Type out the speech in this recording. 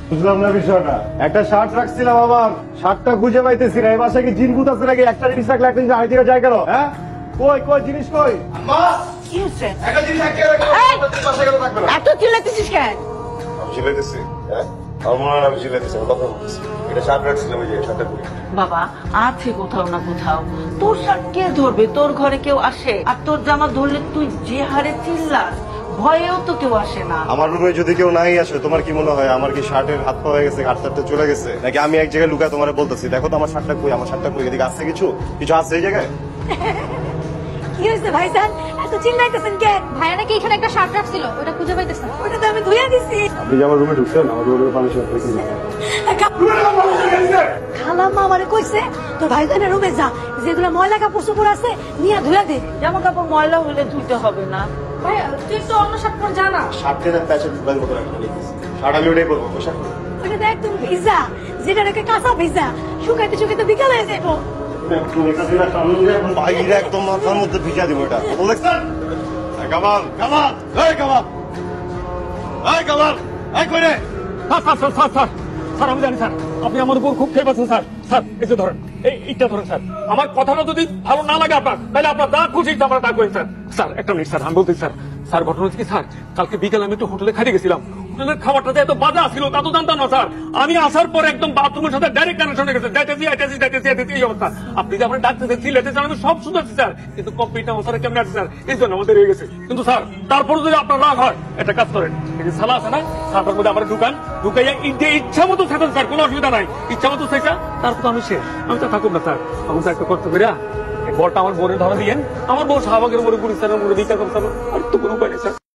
বুঝলাম না বিষয়টা। একটা শার্ট রাখছিলাম, আমার শার্টটা খুঁজে পাইতেছি না। এই বাসায় কি জিন ভূত আছে নাকি? একটা জিনিস রাখলে একটা জিনিস আড়াই দিকে যায় কেন? হ্যাঁ, কই কই জিনিস কই? মা, কি হচ্ছে? একটা জিনিস আটকে রাখো, বাসায় কেন থাকবে না? এত চিল্লাতেছিস কেন? আমি ঝিলাইতেছি, হ্যাঁ আমার মনে হয় আমি ঝিলাইতেছি, আমি কথা বলতেছি। এটা শার্ট রাখছিলাম, এই যে শার্টটা করি। বাবা আছে কোথাও না কোথাও। তোর শার্ট কে ধরবে? তোর ঘরে কেউ আসে? আর তোর জামা ধরলে তুই যে হারে চিল্লাস, ভয়েও তো কেউ আসে না। আমার রুমে যদি কেউ নাই আসে, তোমার কি মনে হয় আমার কি শার্টের হাত পা হয়ে গেছে, হাত টাটতে চলে গেছে নাকি? আমি এক জায়গায় লুকায় তোমার বলতেছি, দেখো তো আমার শার্টটা কই, আমার শার্টটা কই, এদিকে আছে কিছু কিছু আছে এই জায়গায়? কি হয়েছে ভাইজান, এত চিল্লাইতেছেন কেন? ভাইয়া নাকি এখানে একটা শার্ট রাখছিল, ওটা খুঁজে পাইতেছেন। ওটা তো আমি ধুইয়া দিছি। আপনি যে আমার রুমে ঢুকছেন, আমার রুমে পানি শেষ হয়েছে। খালাম্মা আমারে কইছে তোর ভাইজানের রুমে যা, যেগুলো ময়লা কাপড় চোপড় আছে নিয়ে ধুইয়া দে। জামা কাপড় ময়লা হলে ধুইতে হবে না। ভাইয়া তুই তো অন্য শার্ট পর জানা। শার্টের প্যাচের মোবাইল মতো রাখতে লিখেছি। শার্ট আমি ওটাই পরবো, পোশাক পরবো। ওটা তো একদম ভিজা, যেটা রেখে কাঁচা ভিজা, শুকাইতে শুকাইতে বিকাল হয়ে যাবো। বাইরে একদম মাথার মধ্যে ভিজা দিব এটা। দেখছেন? কামাল, কামাল, এই কামাল, এই কামাল, এই কই রে? Sir sir sir sir sir sir আমি জানি স্যার, আপনি আমার উপর খুব খেয়ে পাচ্ছেন স্যার। স্যার এই যে ধরেন, এইটা ধরেন স্যার। আমার কথাটা যদি ভালো না লাগে আপনার, তাহলে আপনার যা খুশি আপনারা তা করেন স্যার। স্যার একটা মিনিট স্যার, আমি বলতেছি স্যার। স্যার ঘটনা হচ্ছে কি স্যার, কালকে বিকেলে আমি একটু হোটেলে খাইতে গেছিলাম। হোটেলের খাবারটা এত বাজা ছিল তা তো জানতাম না স্যার। আমি আসার পরে একদম বাথরুমের সাথে ডাইরেক্ট কানেকশন হয়ে গেছে। যাইতেছি এই অবস্থা। আপনি যে আপনার ডাকতেছেন চিল্লাইতেছেন, আমি সব শুনতেছি স্যার, কিন্তু কম্পিউটার আমার স্যার কেমন আছে স্যার, এই জন্য আমাদের হয়ে গেছে। কিন্তু স্যার তারপরে যদি আপনার রাগ হয়, একটা কাজ করেন, এই যে সালা আছে না, সালার মধ্যে আমার ঢুকাইয়া ইচ্ছা মতো থাকেন স্যার, কোনো অসুবিধা নাই। ইচ্ছা মতো শেখা, তারপর তো আমি শেষ, আমি তো থাকুন না স্যার। আমি তো একটা কষ্ট করিয়া বলটা আমার বোনের ধরা দিয়েন, আমার বউ শাহবাগের মনে পুলিশ স্যারের মনে বিচার করতে হবে, আর তো কোনো উপায় নেই স্যার।